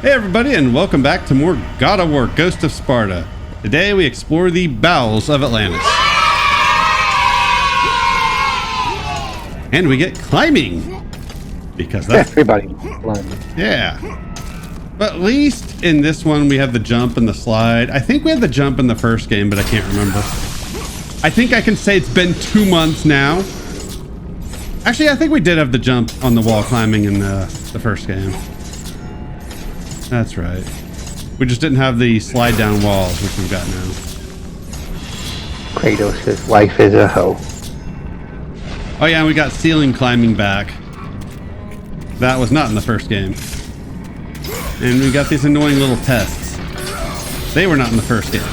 Hey everybody, and welcome back to more God of War Ghost of Sparta. Today we explore the bowels of Atlantis. And we get climbing. Because that's... Everybody climbing. Yeah. But at least in this one we have the jump and the slide. I think we had the jump in the first game, but I can't remember. I think I can say it's been 2 months now. Actually, I think we did have the jump on the wall climbing in the first game. That's right. We just didn't have the slide down walls, which we've got now. Kratos' life is a hoe. Oh yeah, and we got ceiling climbing back. That was not in the first game. And we got these annoying little tests. They were not in the first game.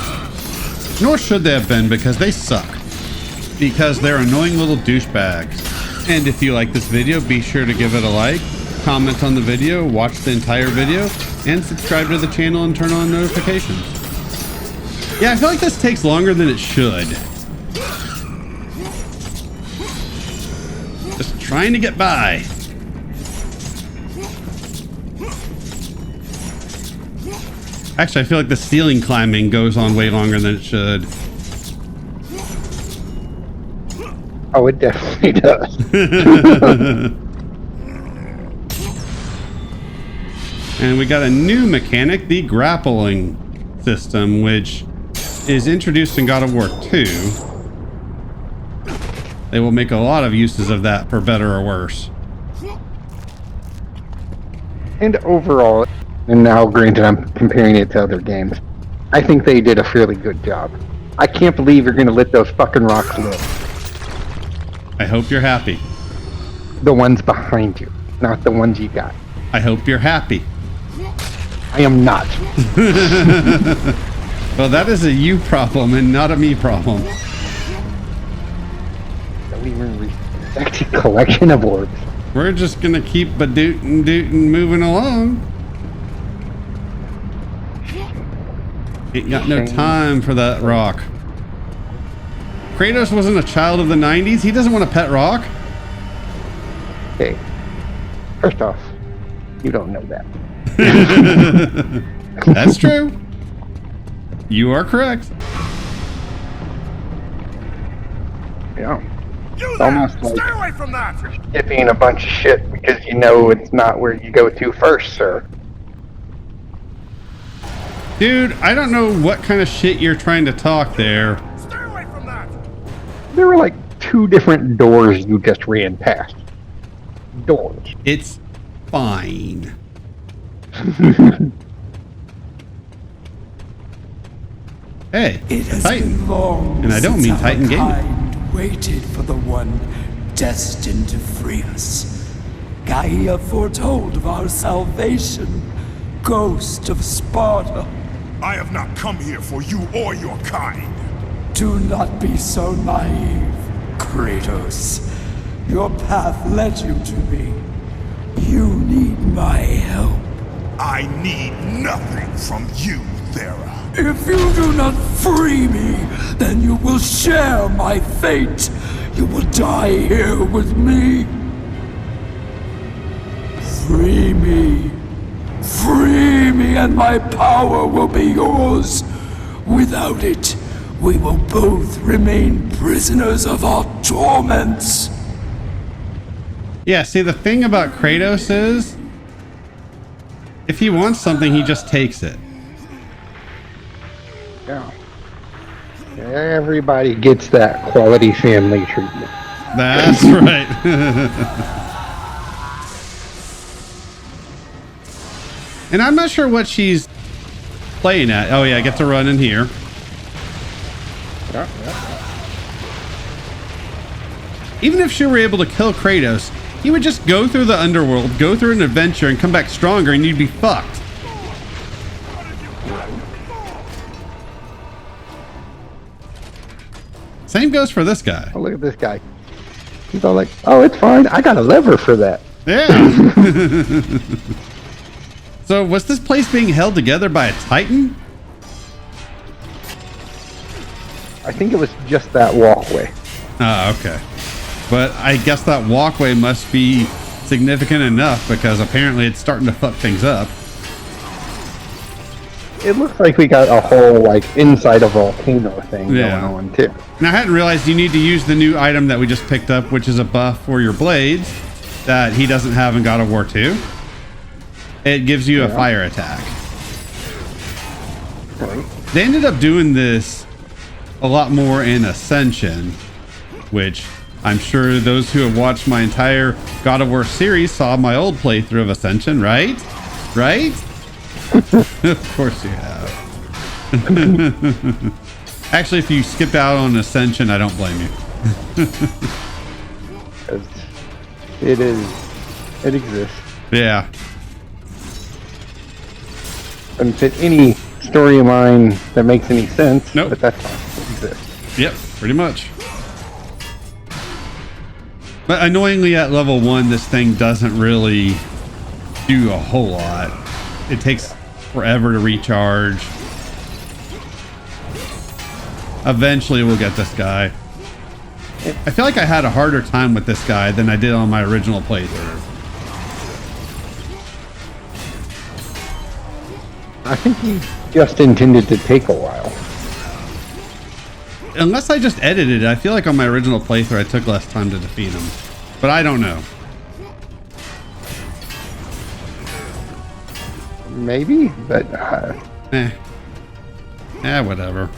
Nor should they have been, because they suck. Because they're annoying little douchebags. And if you like this video, be sure to give it a like, comment on the video, watch the entire video, and subscribe to the channel and turn on notifications. Yeah, I feel like this takes longer than it should. Just trying to get by. Actually, I feel like the ceiling climbing goes on way longer than it should. Oh, it definitely does. And we got a new mechanic, the grappling system, which is introduced in God of War 2. They will make a lot of uses of that for better or worse. And overall, and now granted I'm comparing it to other games, I think they did a fairly good job. I can't believe you're going to let those fucking rocks live. I hope you're happy. The ones behind you, not the ones you got. I hope you're happy. I am not. Well, that is a you problem and not a me problem. Don't even respect a collection of orbs. We're just gonna keep dootin' moving along. Ain't got no time for that rock. Kratos wasn't a child of the 90s. He doesn't want a pet rock. Okay. First off, you don't know that. That's true. You are correct. Yeah. You It's almost there! like Stay away from that! skipping a bunch of shit because you know it's not where you go to first, sir. Dude, I don't know what kind of shit you're trying to talk there. Stay away from that! There were like 2 different doors you just ran past. Doors. It's fine. Hey, It has Titan. been long And I don't since mean our Titan Gaming. kind waited for the one destined to free us. Gaia foretold of our salvation, Ghost of Sparta. I have not come here for you or your kind. Do not be so naive, Kratos. Your path led you to me. You need my help. I need nothing from you, Thera. If you do not free me, then you will share my fate. You will die here with me. Free me. Free me, and my power will be yours. Without it, we will both remain prisoners of our torments. Yeah, see, the thing about Kratos is, if he wants something, he just takes it. Yeah. Everybody gets that quality family treatment. That's right. And I'm not sure what she's playing at. Oh yeah, I get to run in here. Yeah. Even if she were able to kill Kratos, he would just go through the underworld, go through an adventure, and come back stronger, and you'd be fucked. Same goes for this guy. Oh, look at this guy. He's all like, oh, it's fine. I got a lever for that. Yeah. So was this place being held together by a Titan? I think it was just that walkway. Oh, okay. But I guess that walkway must be significant enough because apparently it's starting to fuck things up. It looks like we got a whole, like, inside a volcano thing Yeah. going on, too. And I hadn't realized you need to use the new item that we just picked up, which is a buff for your blades that he doesn't have in God of War 2. It gives you a fire attack. Right. They ended up doing this a lot more in Ascension, which I'm sure those who have watched my entire God of War series saw my old playthrough of Ascension, right? Right? Of course you have. Actually, if you skip out on Ascension, I don't blame you. 'Cause it exists. Yeah. Doesn't fit any story of mine that makes any sense. Nope. But that's fine. It exists. Yep, pretty much. But annoyingly at level 1, this thing doesn't really do a whole lot. It takes forever to recharge. Eventually we'll get this guy. I feel like I had a harder time with this guy than I did on my original playthrough. I think he just intended to take a while. Unless I just edited it, I feel like on my original playthrough I took less time to defeat him. But I don't know. Maybe, but Whatever.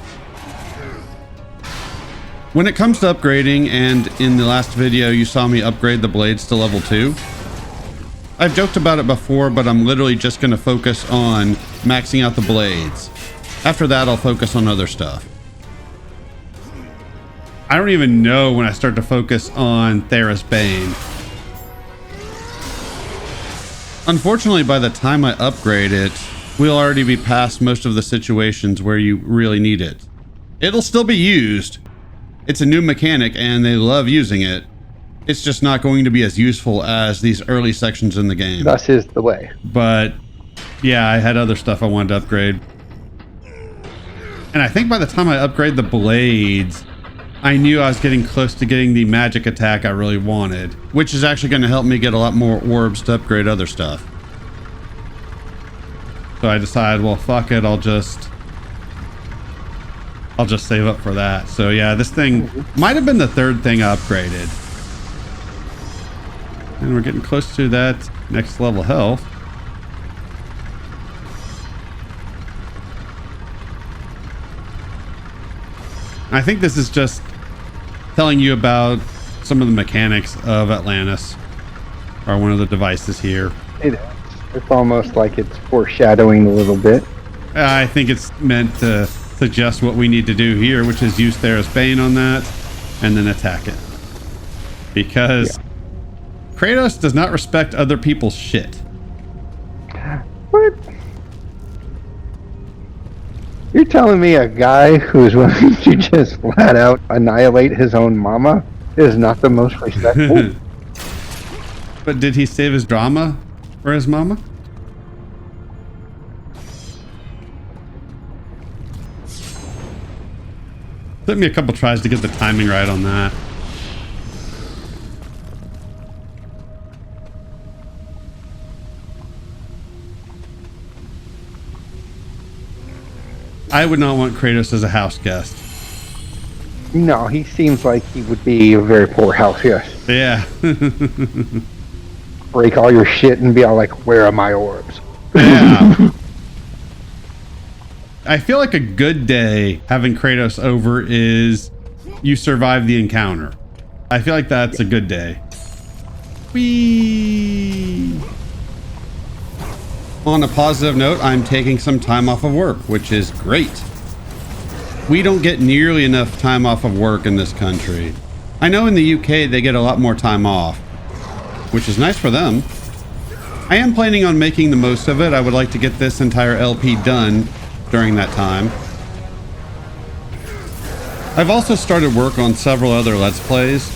When it comes to upgrading, and in the last video you saw me upgrade the blades to level 2, I've joked about it before, but I'm literally just going to focus on maxing out the blades. After that, I'll focus on other stuff. I don't even know when I start to focus on Thera's Bane. Unfortunately, by the time I upgrade it, we'll already be past most of the situations where you really need it. It'll still be used. It's a new mechanic and they love using it. It's just not going to be as useful as these early sections in the game. thus is the way. But yeah, I had other stuff I wanted to upgrade. And I think by the time I upgrade the blades, I knew I was getting close to getting the magic attack I really wanted, which is actually going to help me get a lot more orbs to upgrade other stuff. So I decided, well, fuck it, I'll just save up for that. So yeah, this thing might have been the third thing I upgraded. And we're getting close to that next level health. I think this is just telling you about some of the mechanics of Atlantis, or one of the devices here. It's almost like it's foreshadowing a little bit. I think it's meant to suggest what we need to do here, which is use Thera's Bane on that and then attack it. Because Kratos does not respect other people's shit. What? You're telling me a guy who's willing to just flat out annihilate his own mama is not the most respectful? But did he save his drama for his mama? Took me a couple tries to get the timing right on that. I would not want Kratos as a house guest. No, he seems like he would be a very poor house guest. Yeah. Break all your shit and be all like, where are my orbs? Yeah. I feel like a good day having Kratos over is you survive the encounter. I feel like that's a good day. Whee! On a positive note, I'm taking some time off of work, which is great. We don't get nearly enough time off of work in this country. I know in the UK they get a lot more time off, which is nice for them. I am planning on making the most of it. I would like to get this entire LP done during that time. I've also started work on several other Let's Plays.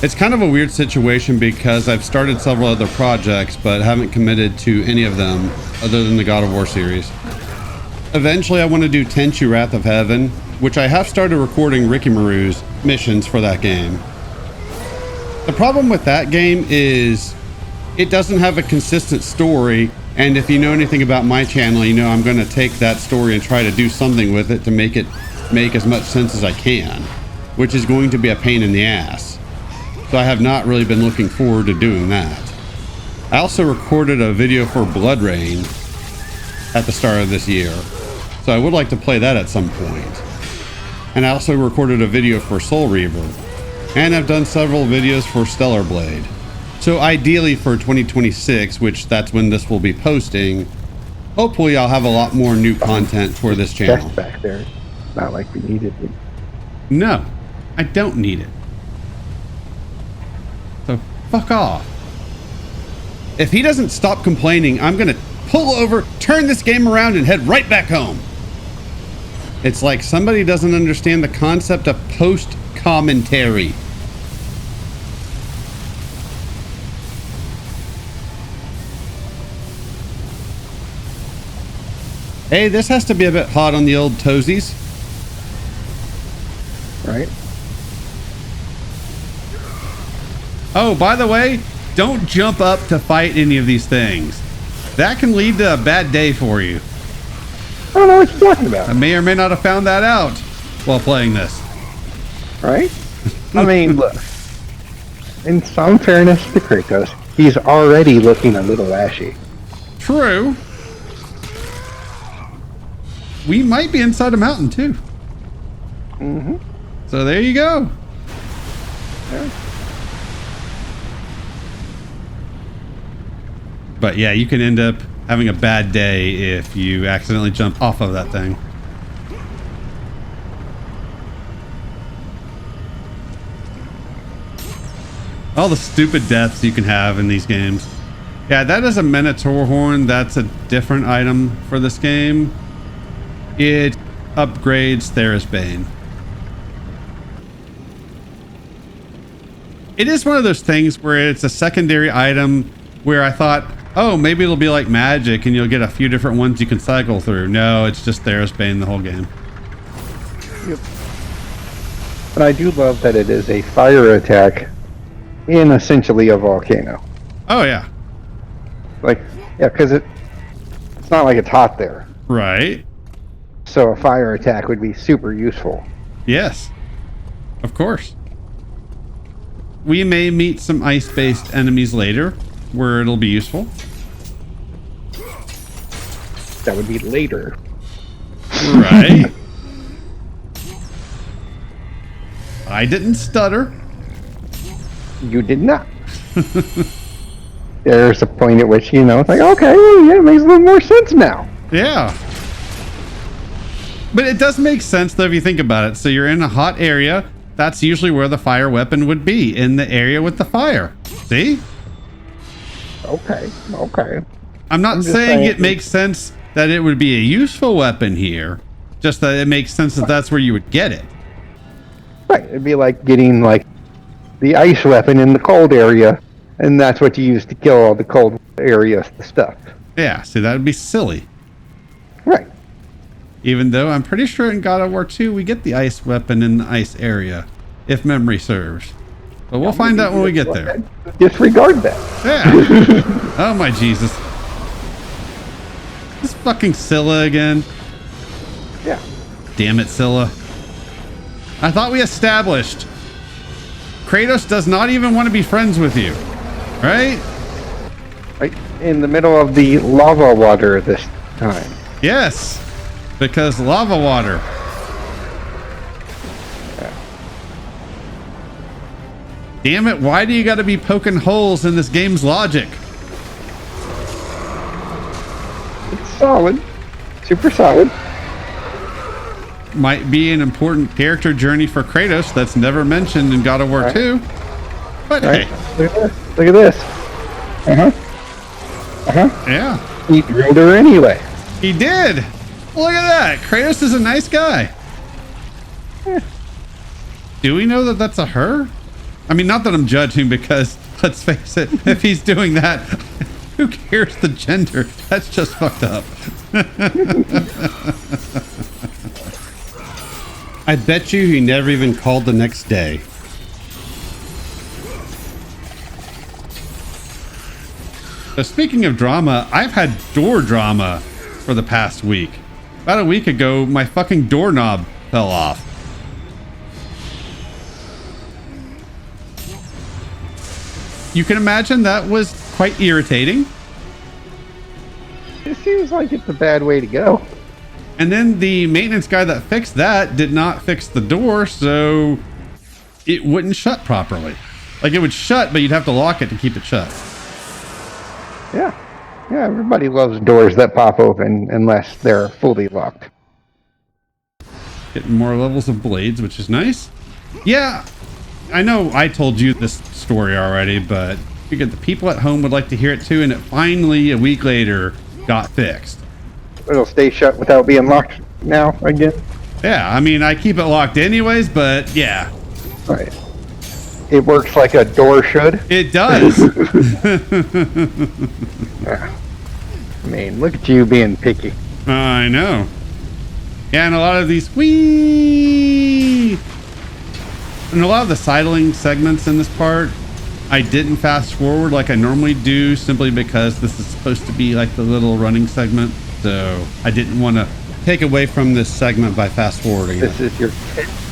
It's kind of a weird situation because I've started several other projects but haven't committed to any of them other than the God of War series. Eventually I want to do Tenchu Wrath of Heaven, which I have started recording Ricky Maru's missions for that game. The problem with that game is it doesn't have a consistent story And if you know anything about my channel, you know I'm going to take that story and try to do something with it to make it make as much sense as I can, which is going to be a pain in the ass. So I have not really been looking forward to doing that. I also recorded a video for Blood Rain at the start of this year, so I would like to play that at some point. And I also recorded a video for Soul Reaver, and I've done several videos for Stellar Blade. So ideally for 2026, which that's when this will be posting, hopefully I'll have a lot more new content for this channel. Chest back there. Not like we needed it. No, I don't need it. So fuck off. If he doesn't stop complaining, I'm gonna pull over, turn this game around, and head right back home. It's like somebody doesn't understand the concept of post-commentary. Hey, this has to be a bit hot on the old toesies. Right? Oh, by the way, don't jump up to fight any of these things. That can lead to a bad day for you. I don't know what you're talking I about. may or may not have found that out while playing this. Right? I mean, look. In some fairness to Kratos, he's already looking a little ashy. True. We might be inside a mountain too. Mm-hmm. So there you go. Yeah. But yeah, you can end up having a bad day if you accidentally jump off of that thing. All the stupid deaths you can have in these games. Yeah, that is a Minotaur horn. That's a different item for this game. It upgrades Theris Bane. It is one of those things where it's a secondary item where I thought, oh, maybe it'll be like magic and you'll get a few different ones you can cycle through. No, it's just Theris Bane the whole game. Yep. But I do love that it is a fire attack in essentially a volcano. Oh, yeah. Like, yeah, because it's not like it's hot there. Right. So a fire attack would be super useful. Yes. Of course. We may meet some ice-based enemies later where it'll be useful. That would be later. Right. I didn't stutter. You did not. There's a point at which, you know, it's like, okay, well, yeah, it makes a little more sense now. Yeah. But it does make sense though if you think about it. So you're in a hot area. That's usually where the fire weapon would be, in the area with the fire. See? Okay, okay. I'm not just saying saying it makes sense that it would be a useful weapon here. Just that it makes sense that that's where you would get it. Right, it'd be like getting, like, the ice weapon in the cold area, and that's what you use to kill all the cold area stuff. Yeah, see, that would be silly. Right. Even though I'm pretty sure in God of War 2 we get the ice weapon in the ice area, if memory serves. But we'll find out when we get there. Disregard that. Yeah. Oh my Jesus. This fucking Scylla again. Yeah. Damn it, Scylla. I thought we established Kratos does not even want to be friends with you. Right? Right in the middle of the lava water this time. Yes. Because lava water. Damn it, why do you gotta be poking holes in this game's logic? It's solid. Super solid. Might be an important character journey for Kratos that's never mentioned in God of War 2. But Right. hey. Look at this. Look at this. Uh-huh. Uh-huh. Yeah. He drilled her anyway. He did. Look at that. Kratos is a nice guy. Yeah. Do we know that that's a her? I mean, not that I'm judging, because let's face it, if he's doing that, who cares the gender? That's just fucked up. I bet you he never even called the next day. So speaking of drama, I've had door drama for the past week. About a week ago, my fucking doorknob fell off. You can imagine that was quite irritating. It seems like it's a bad way to go. And then the maintenance guy that fixed that did not fix the door, so it wouldn't shut properly. Like it would shut, but you'd have to lock it to keep it shut. Yeah. Yeah, everybody loves doors that pop open unless they're fully locked. Getting more levels of blades, which is nice. Yeah, I know I told you this story already, but I figured the people at home would like to hear it too, and it finally, a week later, got fixed. It'll stay shut without being locked now again? Yeah, I mean, I keep it locked anyways, but yeah. Right. It works like a door should? It does. Yeah. I mean, look at you being picky. I know. Yeah, and a lot of these whee and a lot of the sidling segments in this part, I didn't fast forward like I normally do, simply because this is supposed to be like the little running segment. So I didn't want to take away from this segment by fast forwarding. This is your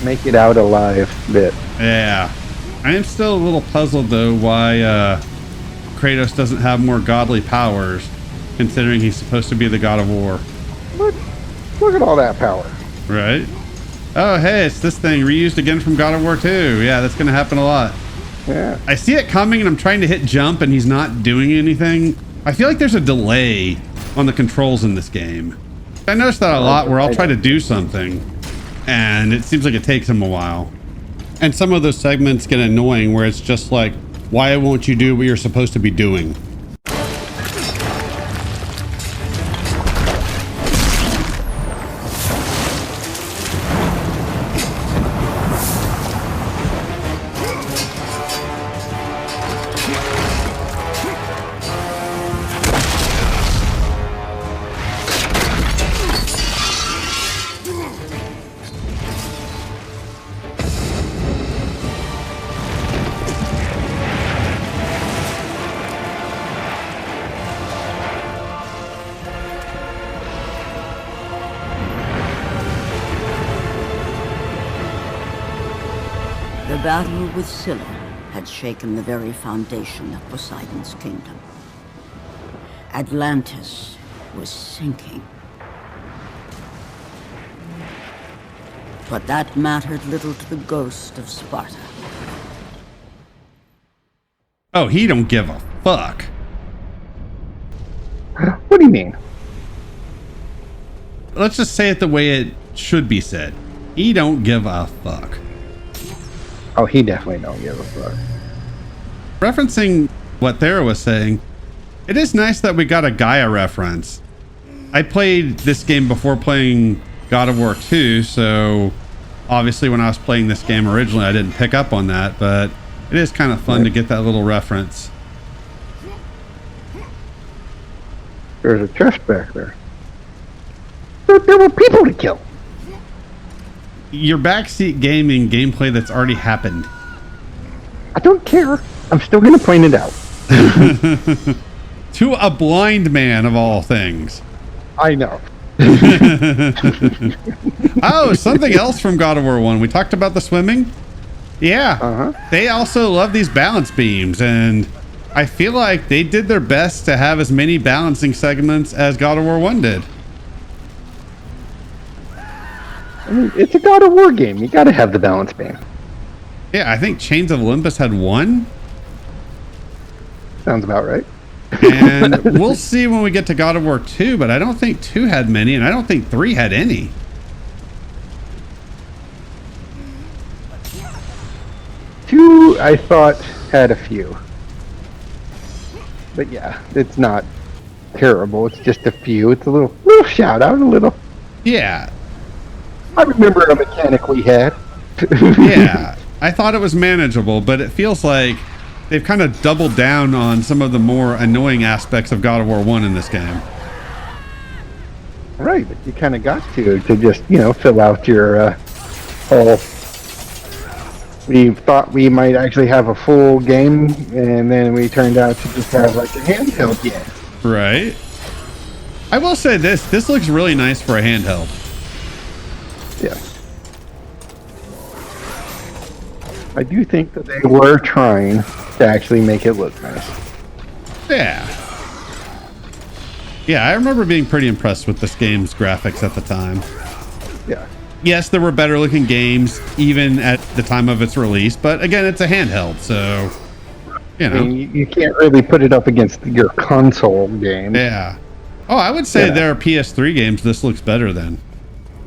make it out alive bit. Yeah. I am still a little puzzled though why Kratos doesn't have more godly powers, considering he's supposed to be the god of war. Look at all that power. Right? Oh, hey, it's this thing reused again from God of War 2. Yeah, that's going to happen a lot. Yeah. I see it coming and I'm trying to hit jump and he's not doing anything. I feel like there's a delay on the controls in this game. I noticed that a lot where I'll try to do something and it seems like it takes him a while. And some of those segments get annoying where it's just like, why won't you do what you're supposed to be doing? The battle with Scylla had shaken the very foundation of Poseidon's kingdom. Atlantis was sinking. But that mattered little to the ghost of Sparta. Oh, he don't give a fuck. What do you mean? Let's just say it the way it should be said. He don't give a fuck. Oh, he definitely don't give a fuck. Referencing what Thera was saying, it is nice that we got a Gaia reference. I played this game before playing God of War 2, so obviously when I was playing this game originally, I didn't pick up on that, but it is kind of fun to get that little reference. There's a chest back there. There were people to kill. Your backseat gaming gameplay that's already happened. I don't care. I'm still going to point it out. To a blind man of all things. I know. Oh, something else from God of War 1. We talked about the swimming. Yeah. They also love these balance beams, and I feel like they did their best to have as many balancing segments as God of War 1 did. I mean, it's a God of War game. You got to have the balance beam. Yeah, I think Chains of Olympus had one. Sounds about right. And we'll see when we get to God of War 2, but I don't think 2 had many, and I don't think 3 had any. Two, I thought, had a few. But yeah, it's not terrible. It's just a few. It's a little shout out, a little. Yeah. I remember a mechanic we had. Yeah. I thought it was manageable, but it feels like they've kind of doubled down on some of the more annoying aspects of God of War 1 in this game. Right, but you kind of got to just, fill out your whole We thought we might actually have a full game, and then we turned out to just have like a handheld game. Right. I will say this looks really nice for a handheld. Yeah. I do think that they were trying to actually make it look nice. Yeah. Yeah, I remember being pretty impressed with this game's graphics at the time. Yeah. Yes, there were better looking games even at the time of its release, but again, it's a handheld, so you know. I mean, you can't really put it up against your console game. Yeah. Oh, I would say there are PS3 games this looks better than.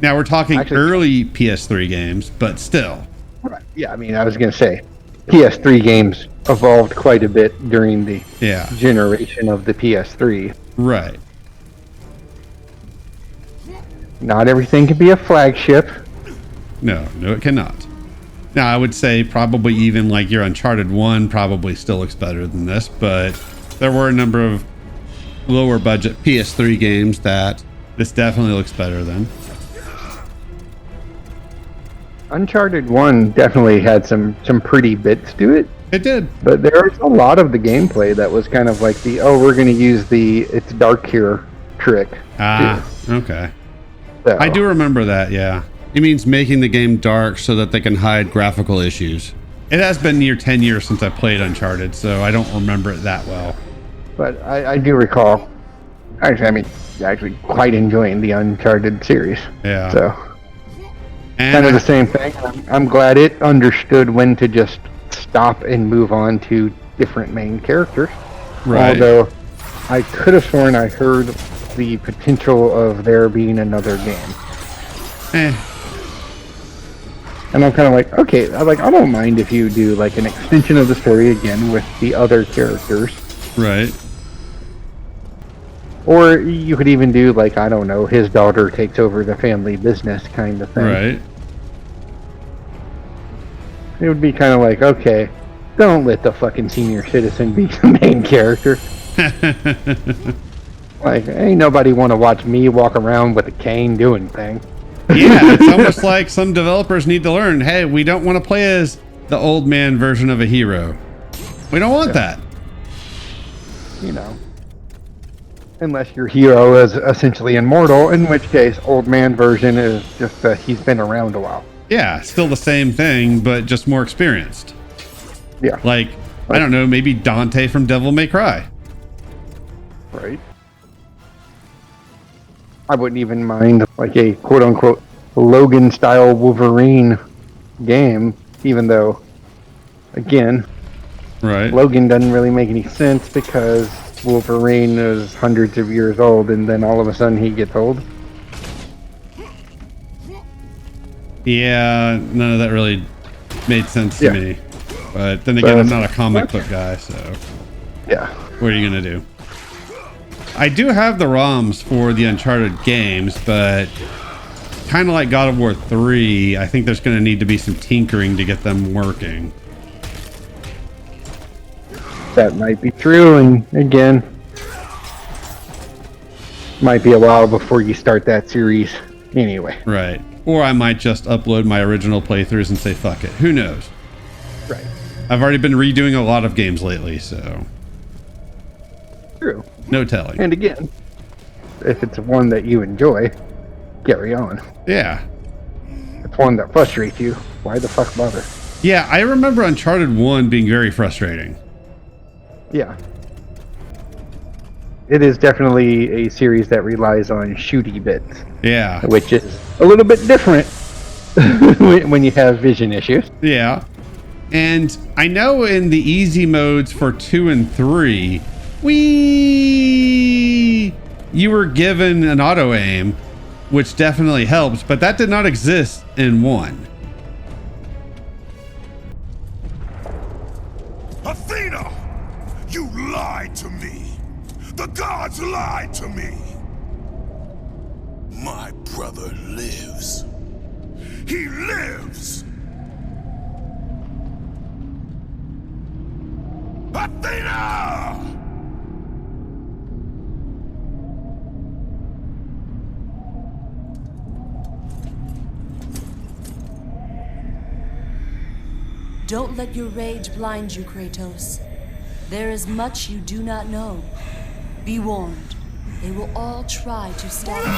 Now we're talking Actually, early PS3 games, but still. right. Yeah, I mean, I was going to say, PS3 games evolved quite a bit during the generation of the PS3. Right. Not everything can be a flagship. No, it cannot. Now, I would say probably even like your Uncharted 1 probably still looks better than this, but there were a number of lower budget PS3 games that this definitely looks better than. Uncharted 1 definitely had some pretty bits to it. It did. But there was a lot of the gameplay that was kind of like we're going to use it's dark here trick. Okay. So, I do remember that, yeah. It means making the game dark so that they can hide graphical issues. It has been near 10 years since I played Uncharted, so I don't remember it that well. But I do recall, actually quite enjoying the Uncharted series. Yeah. So, and kind of the same thing. I'm glad it understood when to just stop and move on to different main characters. Right. Although, I could have sworn I heard the potential of there being another game. And I'm kind of like, okay, I don't mind if you do like an extension of the story again with the other characters. Right. Or you could even do like, I don't know, his daughter takes over the family business kind of thing. Right. It would be kind of like, okay, don't let the fucking senior citizen be the main character. Like, ain't nobody want to watch me walk around with a cane doing things. Yeah, it's almost like some developers need to learn, hey, we don't want to play as the old man version of a hero. We don't want that. You know. Unless your hero is essentially immortal, in which case old man version is just that he's been around a while. Yeah, still the same thing, but just more experienced. Yeah. Like, I don't know, maybe Dante from Devil May Cry. Right. I wouldn't even mind like a quote-unquote Logan-style Wolverine game, even though, again, Right. Logan doesn't really make any sense because Wolverine is hundreds of years old and then all of a sudden he gets old. Yeah, none of that really made sense to me. But then again, I'm not a comic book guy, so Yeah. what are you going to do? I do have the ROMs for the Uncharted games, but kind of like God of War 3, I think there's going to need to be some tinkering to get them working. That might be true, and again, might be a while before you start that series anyway. Right. Or I might just upload my original playthroughs and say fuck it. Who knows? Right. I've already been redoing a lot of games lately, so True. no telling. And again, if it's one that you enjoy, carry on. Yeah. If it's one that frustrates you, why the fuck bother? Yeah, I remember Uncharted 1 being very frustrating. Yeah. It is definitely a series that relies on shooty bits, Yeah. which is a little bit different when you have vision issues. Yeah. And I know in the easy modes for 2 and 3, you were given an auto aim, which definitely helps, but that did not exist in 1. Athena! You lied to me! The gods lied to me! My brother lives. He lives! Athena! Don't let your rage blind you, Kratos. There is much you do not know. Be warned. They will all try to stop you.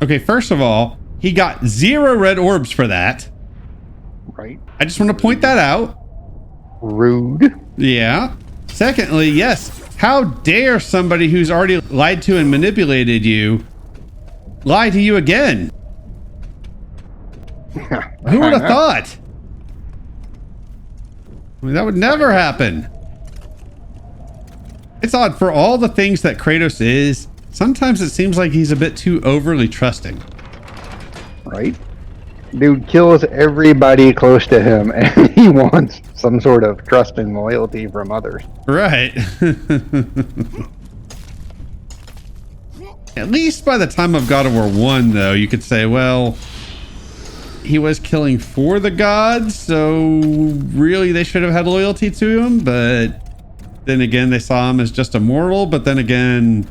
Okay, first of all, he got 0 red orbs for that. Right. I just want to point that out. Rude. Yeah. Secondly, yes, how dare somebody who's already lied to and manipulated you lie to you again? Who would have thought? I mean, that would never happen. It's odd, for all the things that Kratos is, sometimes it seems like he's a bit too overly trusting. Right? Dude kills everybody close to him, and he wants some sort of trust and loyalty from others. Right. At least by the time of God of War 1, though, you could say, well, he was killing for the gods, so really they should have had loyalty to him, but then again, they saw him as just a mortal, but then again,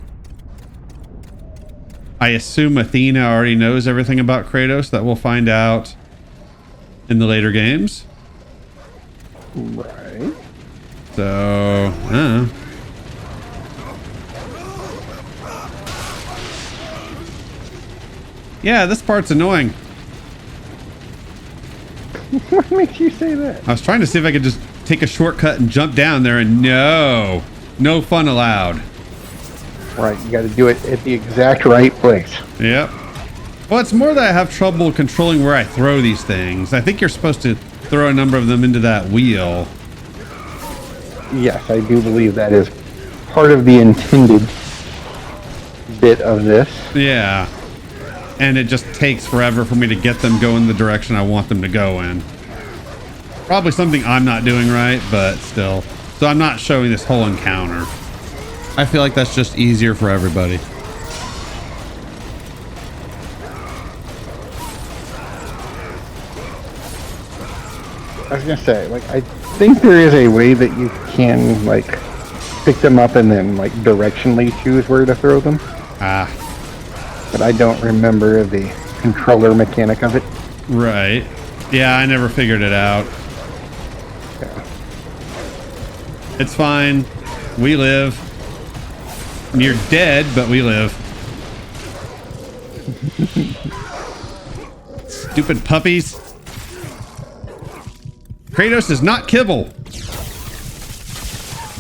I assume Athena already knows everything about Kratos that we'll find out in the later games. Right. So, I don't know. Yeah, this part's annoying. What makes you say that? I was trying to see if I could just take a shortcut and jump down there, and no fun allowed. Right, you got to do it at the exact right place. Yep. Well, it's more that I have trouble controlling where I throw these things. I think you're supposed to throw a number of them into that wheel. Yes, I do believe that is part of the intended bit of this. Yeah. And it just takes forever for me to get them going the direction I want them to go in. Probably something I'm not doing right, but still. So I'm not showing this whole encounter. I feel like that's just easier for everybody. I was gonna say, like, I think there is a way that you can, like, pick them up and then, like, directionally choose where to throw them. Ah. But I don't remember the controller mechanic of it. Right. Yeah, I never figured it out. Yeah. It's fine. We live. You're dead, but we live. Stupid puppies. Kratos is not kibble.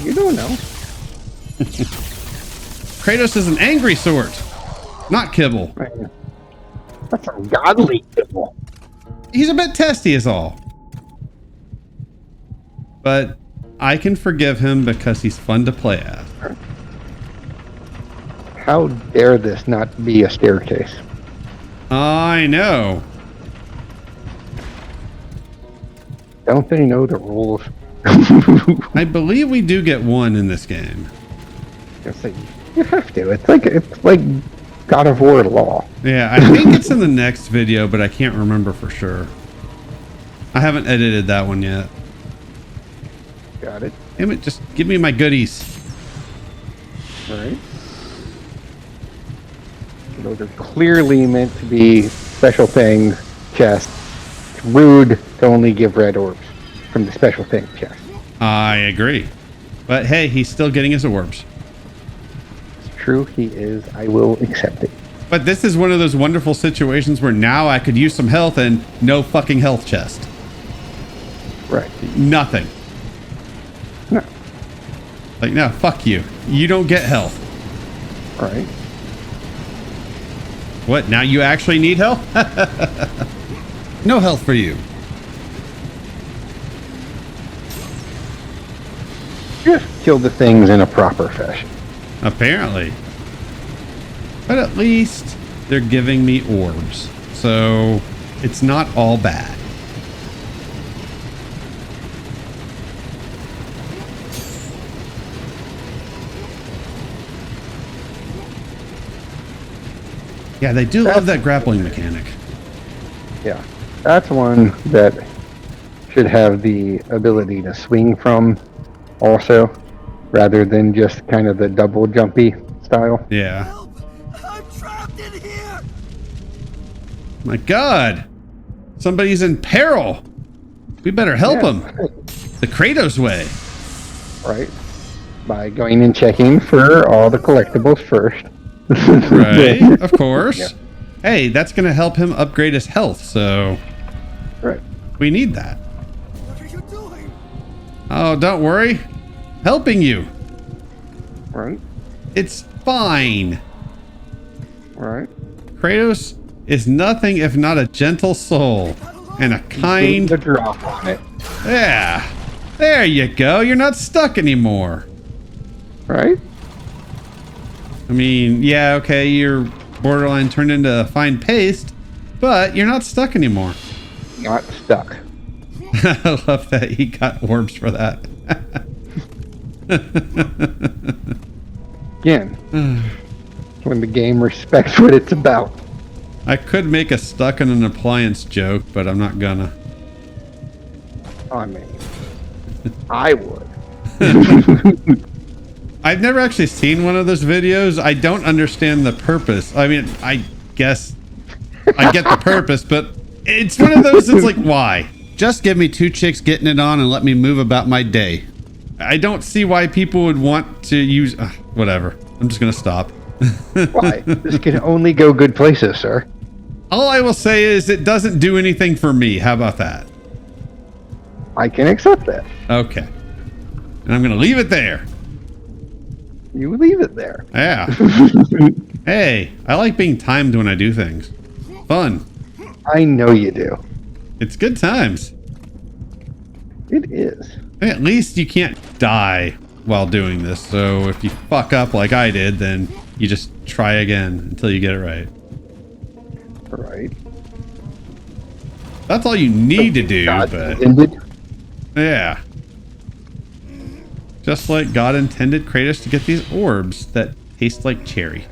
You don't know. Kratos is an angry sort, not kibble. Right. That's some godly kibble. He's a bit testy is all. But I can forgive him because he's fun to play as. How dare this not be a staircase? I know. Don't they know the rules? I believe we do get one in this game. It's like, you have to. It's like God of War law. Yeah, I think it's in the next video, but I can't remember for sure. I haven't edited that one yet. Got it. Damn it, just give me my goodies. All right. Those are clearly meant to be special things chests. It's rude to only give red orbs from the special thing chest. I agree. But hey, he's still getting his orbs. It's true, he is. I will accept it. But this is one of those wonderful situations where now I could use some health and no fucking health chest. Right. Nothing. No. Like, no, fuck you. You don't get health. Right. What, now you actually need health? No health for you. Just kill the things in a proper fashion. Apparently. But at least they're giving me orbs. So it's not all bad. Yeah, they do love that grappling mechanic. Yeah. That's one that should have the ability to swing from also, rather than just kind of the double jumpy style. Yeah. Help! I'm trapped in here! My God. Somebody's in peril. We better help him. The Kratos way. Right. By going and checking for all the collectibles first. Right, of course. Yeah. Hey, that's going to help him upgrade his health, so... Right. We need that. What are you doing? Oh, don't worry. Helping you. Right. It's fine. Right. Kratos is nothing if not a gentle soul and a kind... The drop on it. Yeah. There you go. You're not stuck anymore. Right? I mean, yeah, okay, you're borderline turned into fine paste, but you're not stuck anymore. Not stuck. I love that he got orbs for that. Again, when the game respects what it's about. I could make a stuck in an appliance joke, but I'm not gonna. I mean, I would. I've never actually seen one of those videos. I don't understand the purpose. I mean, I guess I get the purpose, but it's one of those that's like, why? Just give me two chicks getting it on and let me move about my day. I don't see why people would want to use... whatever. I'm just going to stop. Why? This can only go good places, sir. All I will say is it doesn't do anything for me. How about that? I can accept that. Okay. And I'm going to leave it there. You leave it there. Yeah. Hey, I like being timed when I do things. Fun. I know you do. It's good times. It is. At least you can't die while doing this. So if you fuck up like I did, then you just try again until you get it right. Right. That's all you need to do, God but... intended. Yeah. Just like God intended Kratos to get these orbs that taste like cherry.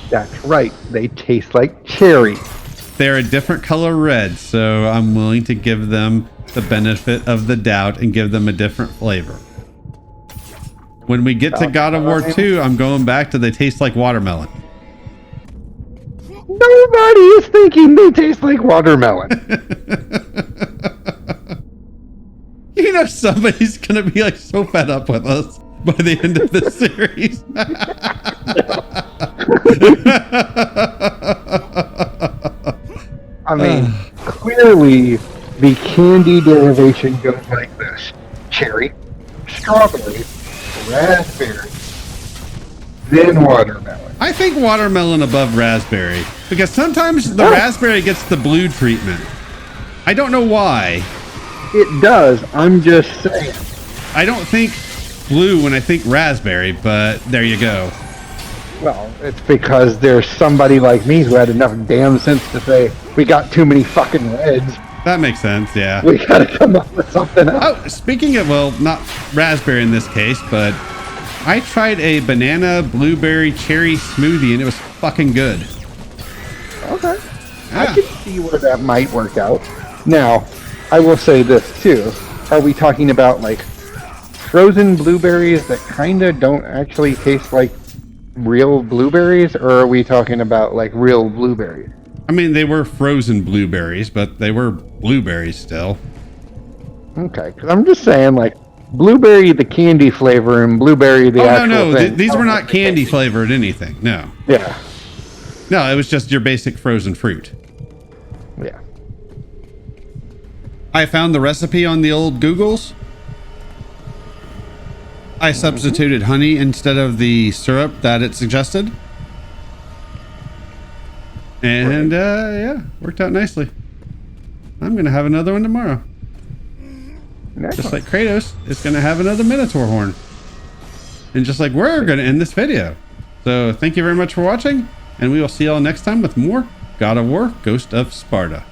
That's right. They taste like cherry. They're a different color red, so I'm willing to give them the benefit of the doubt and give them a different flavor. When we get to God of War 2, I'm going back to they taste like watermelon. Nobody is thinking they taste like watermelon. You know somebody's going to be like so fed up with us by the end of this series. I mean, clearly the candy derivation goes like this. Cherry, strawberry, raspberry, then watermelon. I think watermelon above raspberry because sometimes the raspberry gets the blue treatment. I don't know why. It does. I'm just saying. I don't think blue when I think raspberry, but there you go. Well, it's because there's somebody like me who had enough damn sense to say, we got too many fucking reds. That makes sense, yeah. We gotta come up with something else. Oh, speaking of, well, not raspberry in this case, but I tried a banana, blueberry, cherry smoothie and it was fucking good. Okay. Yeah. I can see where that might work out. Now, I will say this too. Are we talking about like frozen blueberries that kind of don't actually taste like real blueberries, or are we talking about like real blueberries? I mean, they were frozen blueberries, but they were blueberries still. Okay, because I'm just saying, like, blueberry the candy flavor and blueberry the actual no, thing. these were not candy flavored anything. No. Yeah. No, it was just your basic frozen fruit. Yeah. I found the recipe on the old Googles. I substituted honey instead of the syrup that it suggested. And, yeah, worked out nicely. I'm going to have another one tomorrow. Just like Kratos is going to have another Minotaur horn. And just like we're going to end this video. So thank you very much for watching. And we will see y'all next time with more God of War, Ghost of Sparta.